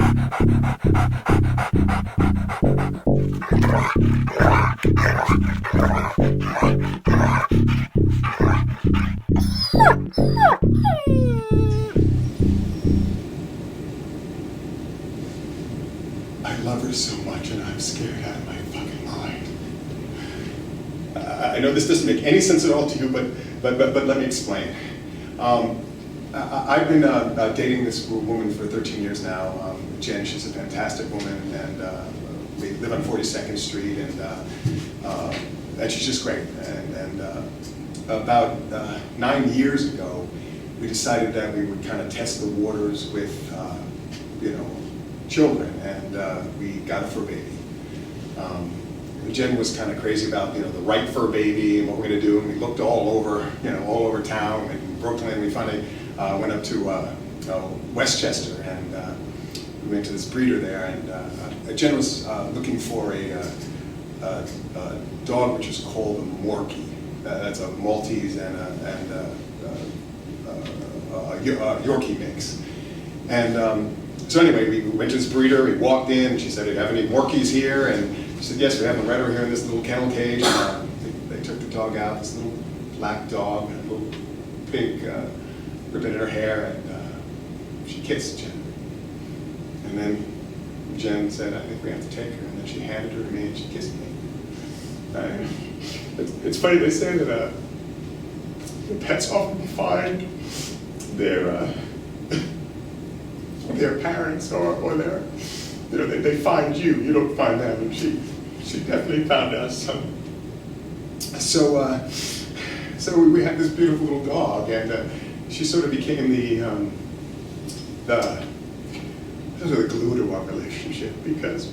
I love her so much, and I'm scared out of my fucking mind. I know this doesn't make any sense at all to you, but let me explain. I've been dating this woman for 13 years now. Jen, she's a fantastic woman, and we live on 42nd Street, and she's just great. And about 9 years ago, we decided that we would kind of test the waters with, children, and we got a fur baby. Jen was kind of crazy about, the right fur baby and what we're going to do, and we looked all over town, and Brooklyn. We finally went up to Westchester, and we went to this breeder there, and Jen was looking for a dog which is called a Morkie. That's a Maltese and a Yorkie mix. And so anyway, we went to this breeder, we walked in, and she said, "Do you have any Morkies here?" And she said, "Yes, we have them right over here in this little kennel cage." And, they took the dog out, this little black dog, and a little pink ribbon in her hair, and she kissed Jen. And then Jen said, "I think we have to take her." And then she handed her to me, and she kissed me. It's funny, they say that pets often find their parents or their, they find you. You don't find them, and she definitely found us. So we had this beautiful little dog, and she sort of became the glue to our relationship, because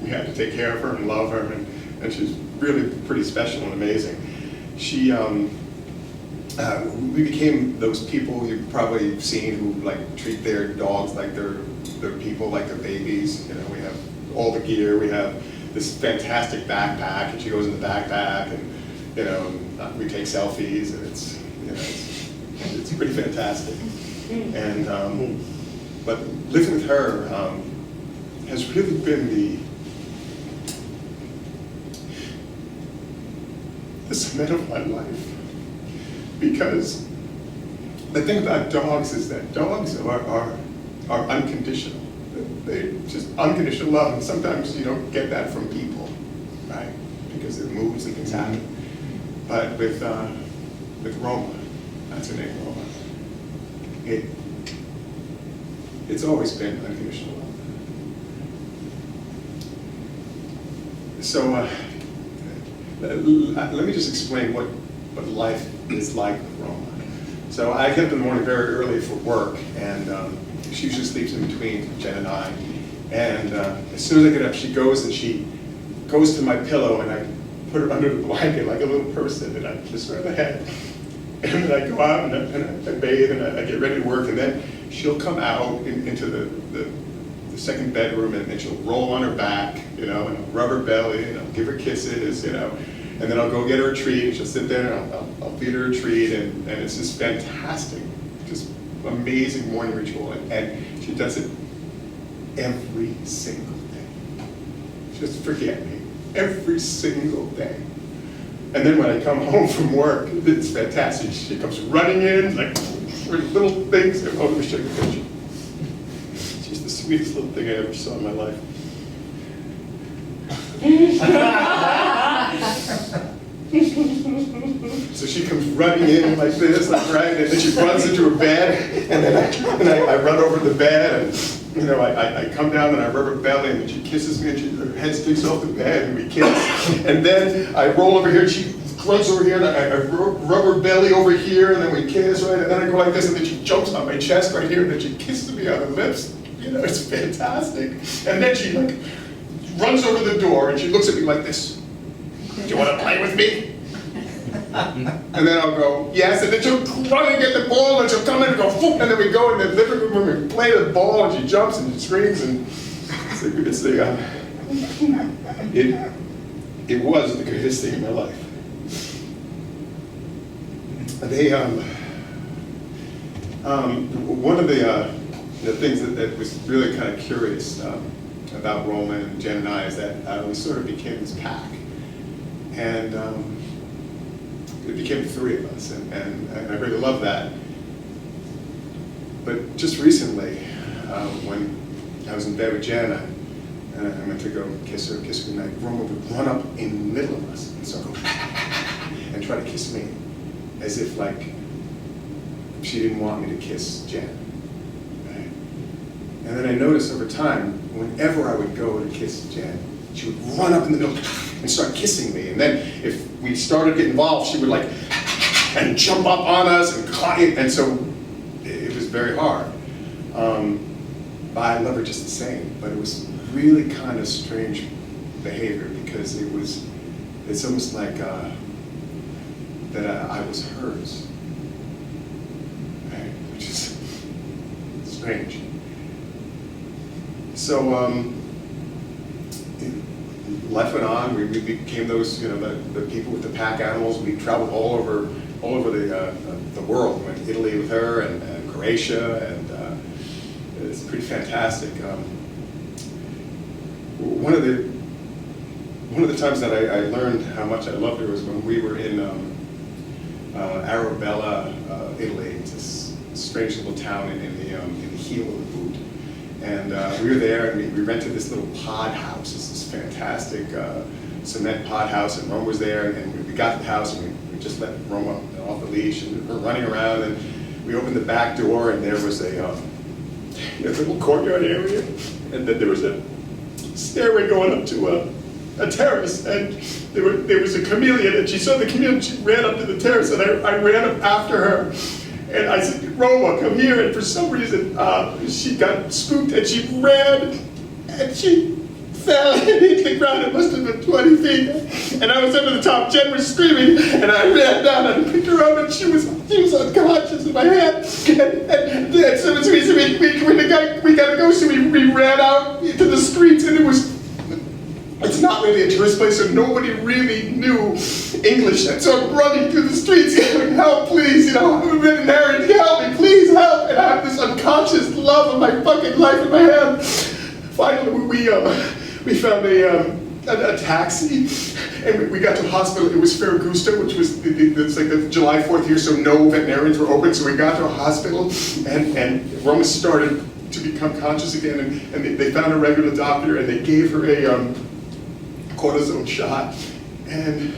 we had to take care of her and love her, and she's really pretty special and amazing. We became those people you've probably seen who treat their dogs like they're people, like they're babies. We have all the gear. We have this fantastic backpack, and she goes in the backpack, and we take selfies, and it's pretty fantastic. And but living with her has really been the cement of my life. Because the thing about dogs is that dogs are unconditional. They just unconditional love, and sometimes you don't get that from people, right? Because their moods and things happen. But with Roma, that's her name, Roma, it's always been unconditional love. So let me just explain what life is like with Roma. So I get up in the morning very early for work, and she usually sleeps in between Jen and I. And as soon as I get up, she goes to my pillow, and I put her under the blanket like a little person, and I kiss her on the head. And then I go out and I bathe, and I get ready to work, and then she'll come out into the second bedroom, and she'll roll on her back, and I'll rub her belly, and I'll give her kisses, and then I'll go get her a treat, and she'll sit there, and I'll feed her a treat, and it's just fantastic, just amazing morning ritual, and she does it every single day. Just forget me, every single day. And then when I come home from work, it's fantastic. She comes running in, with little things. Oh, let me show you a picture. She's the sweetest little thing I ever saw in my life. So she comes running in like this, right? And then she runs into her bed, and then I run over to the bed, and I come down and I rub her belly, and then she kisses me, and her head sticks off the bed, and we kiss. And then I roll over here, and she runs over here, and I rub her belly over here, and then we kiss, right? And then I go like this, and then she jumps on my chest right here, and then she kisses me on the lips. It's fantastic. And then she runs over the door, and she looks at me like this. "Do you want to play with me?" And then I'll go, "Yes," and then she'll run and get the ball, and she'll come in and go, "Whoop," and then we go in the living room and we play the ball, and she jumps and she screams, and it was the greatest thing in my life. They one of the the things that was really kind of curious about Roma and Jen and I is that we sort of became this pack. And it became the three of us, and I really love that. But just recently, when I was in bed with Jen, and I went to go kiss her goodnight, Roma would run up in the middle of us and start going and try to kiss me, as if like she didn't want me to kiss Jen. Right? And then I noticed over time, whenever I would go to kiss Jen, she would run up in the middle and start kissing me. And then if we started to get involved, she would like and jump up on us and climb. And so it was very hard. But I love her just the same. But it was really kind of strange behavior because it's almost like that I was hers, right? Which is strange. So life went on. We became those, the people with the pack animals. We traveled all over the world. We went to Italy with her and Croatia, and it's pretty fantastic. One of the times that I learned how much I loved her was when we were in Arabella, Italy. It's this strange little town in the heel of the boot. And we were there, and we rented this little pod house. It's this fantastic cement pod house, and Roma was there. And we got to the house, and we just let Roma off the leash, and we were running around. And we opened the back door, and there was a little courtyard area, and then there was a stairway going up to a terrace, and there was a chameleon, and she saw the chameleon. She ran up to the terrace, and I ran up after her. And I said, Roma, come here. And for some reason, she got spooked, and she ran, and she fell and hit the ground. It must have been 20 feet. And I was up at the top. Jen was screaming, and I ran down and picked her up, and she was unconscious in my hand. And so we got to go. So we ran out into the streets, and it's not really a tourist place, so nobody really knew English. And so I'm running through the streets, yelling, help, please, I'm getting married, help me, please, help. And I have this unconscious love of my fucking life in my hand. Finally, we found a taxi, and we got to the hospital. It was Ferragusta, which was it's like the July 4th here, so no veterinarians were open. So we got to a hospital, and Roma started to become conscious again, and they found a regular doctor, and they gave her a cortisone shot, and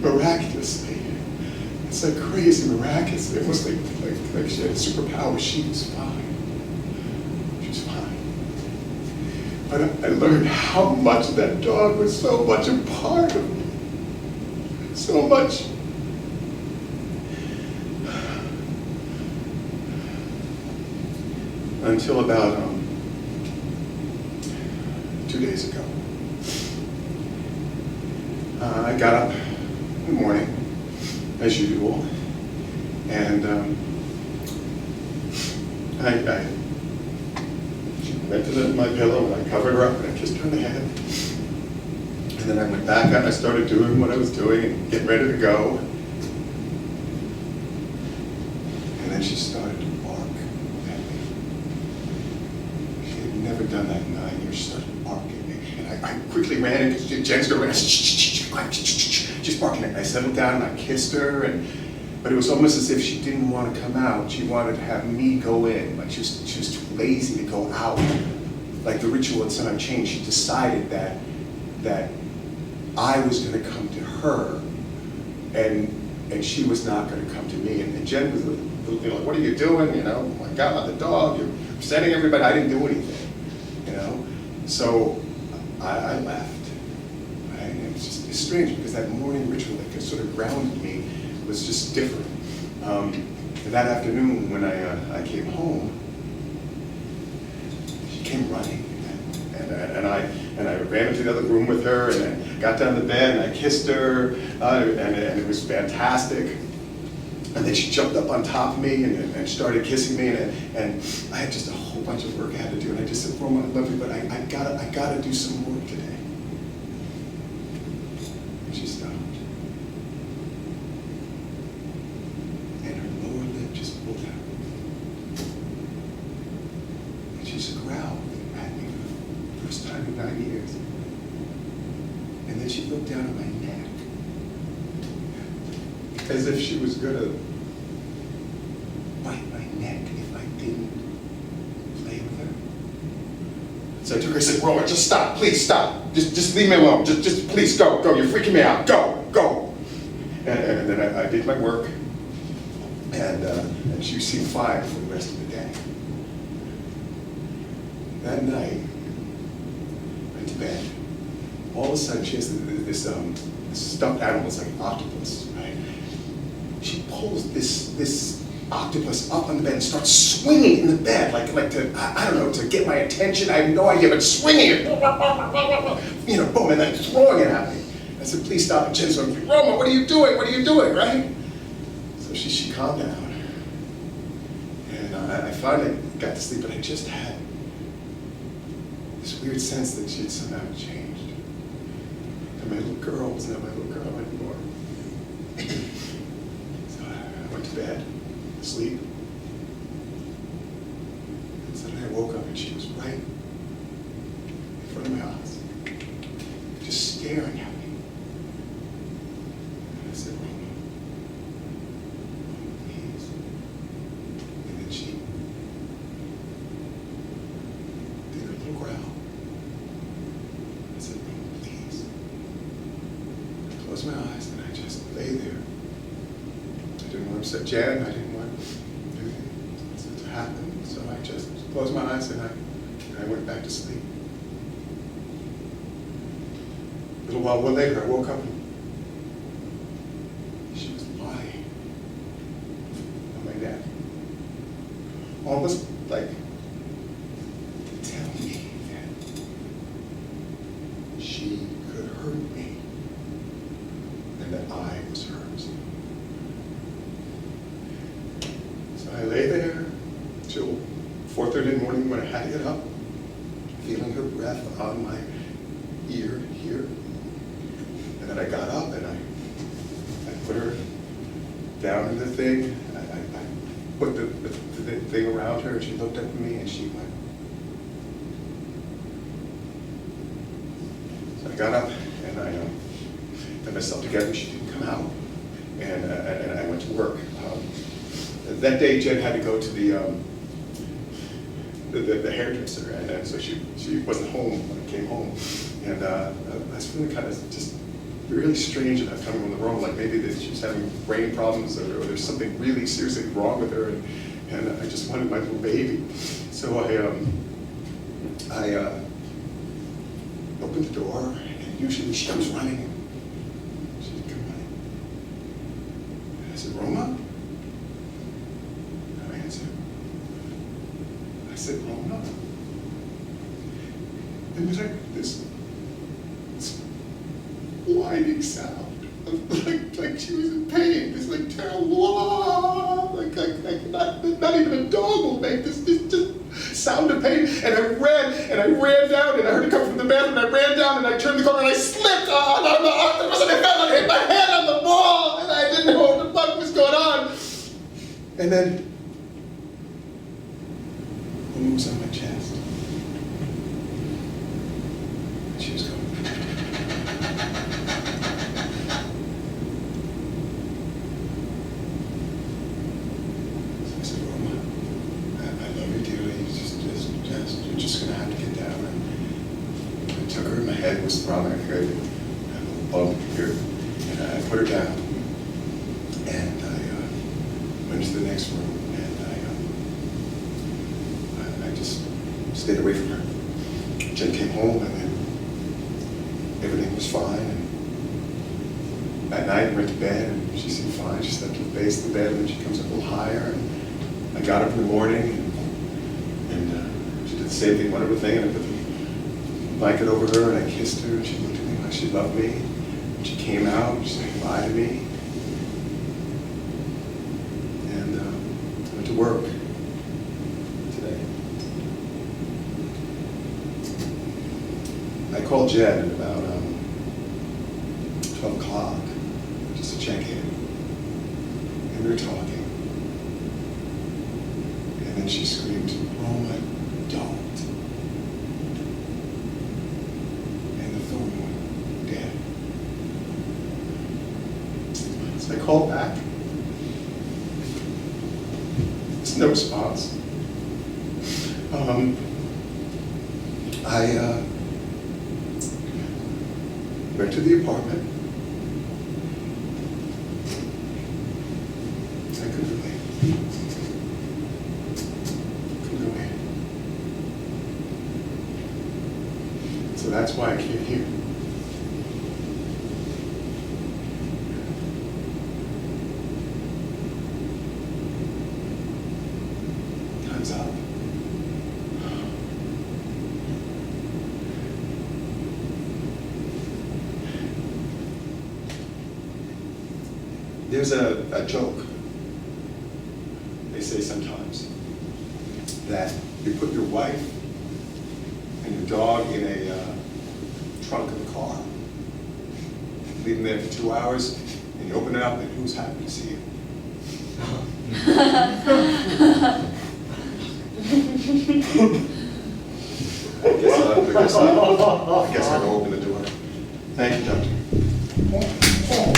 miraculously, it's like crazy miraculous. It was like she had superpowers. She was fine. She was fine. But I learned how much that dog was so much a part of me. So much. Until about 2 days ago. I got up in the morning, as usual, and I went to my pillow, and I covered her up, and I kissed her on the head. And then I went back out, and I started doing what I was doing, and getting ready to go. And then she started to bark at me. She had never done that in 9 years. She started barking at me. And I quickly ran, and Jen's going, she's barking at me. I settled down, and I kissed her, but it was almost as if she didn't want to come out. She wanted to have me go in. Like she was too lazy to go out. Like the ritual had somehow changed. She decided that I was going to come to her, and she was not going to come to me. And Jen was like, what are you doing? Oh my God, the dog, you're upsetting everybody. I didn't do anything, So I left. Right? And it was just strange because that morning ritual that sort of grounded me was just different. And that afternoon when I came home, she came running, and I ran into the other room with her, and I got down the bed and I kissed her, and it was fantastic. And then she jumped up on top of me and started kissing me, and I had just a whole bunch of work I had to do, and I just said, Roma, I love you, but I gotta do some work today. And she stopped. And her lower lip just pulled out. she just growled at me for the first time in 9 years. And then she looked down at my neck, as if she was gonna bite my neck if I didn't play with her. So I took her and said, Roma, just stop, please stop. Just leave me alone. Just please go. You're freaking me out. Go. And then I did my work, and she seemed fine for the rest of the day. That night, I went to bed. All of a sudden, she has this stuffed animal, it's like an octopus, right? She pulls this octopus up on the bed and starts swinging in the bed, like to, I don't know, to get my attention. I have no idea, but swinging it, boom, and then throwing it at me. I said, please stop. And Jen's going, Roma, what are you doing? What are you doing, right? So she calmed down. And I finally got to sleep, but I just had this weird sense that she had somehow changed. And my little girl was not my little girl anymore. So I went to bed, sleep. And suddenly I woke up and she was right in front of my eyes, just staring at me. And I said, Roma, please. And then she did a little growl. I said, Roma, please. I closed my eyes and I just lay there. I didn't want to upset Jan. I didn't want anything to happen. So I just closed my eyes and I went back to sleep. A little while later, I woke up and she was lying on my neck, almost like to tell me that she could hurt me and that I was hers. So I lay there till 4:30 in the morning when I had to get up, feeling her breath on my ear here. And then I got up and I put her down in the thing. I put the thing around her and she looked up at me and she went. So I got up and I got myself together. She didn't come out. And I went to work. That day Jen had to go to the hairdresser, and so she wasn't home when I came home. And I was feeling kind of just really strange about coming from the room, like maybe that she was having brain problems or there's something really seriously wrong with her, and I just wanted my little baby. So I opened the door, and usually she comes running, and she didn't come running. And I said, Roma? No answer. I said, Roma? And there's like this whining sound, like she was in pain. This like terrible, like not even a dog will make this just sound of pain. And I ran down, and I heard it come from the bathroom. And I ran down, and I turned the corner, and I slipped on the octopus, and I fell and hit my head on the wall, and I didn't know what the fuck was going on. And then a woman was on my chest, and she was going. You're just going to have to get down. And I took her, and my head was throbbing. I had a little bump here. And I put her down. And I went to the next room. And I just stayed away from her. Jen came home, and then everything was fine. And at night, I went to bed, and she seemed fine. She slept at the base of the bed, and then she comes up a little higher. And I got up in the morning, and she did the same thing, one other thing, and I put the blanket over her, and I kissed her, and she looked at me like she loved me. And she came out, and she said goodbye to me. And I went to work today. I called Jen at about 12 o'clock, just to check in. And we were talking. And then she screamed, Roma, don't. No response. I went to the apartment. I couldn't relate. Couldn't relate. So that's why I came here. Time's up. There's a joke they say sometimes that you put your wife and your dog in a trunk of the car, leave them there for 2 hours, and you open it up, and who's happy to see you? I guess I'll go open the door. Thank you, Doctor.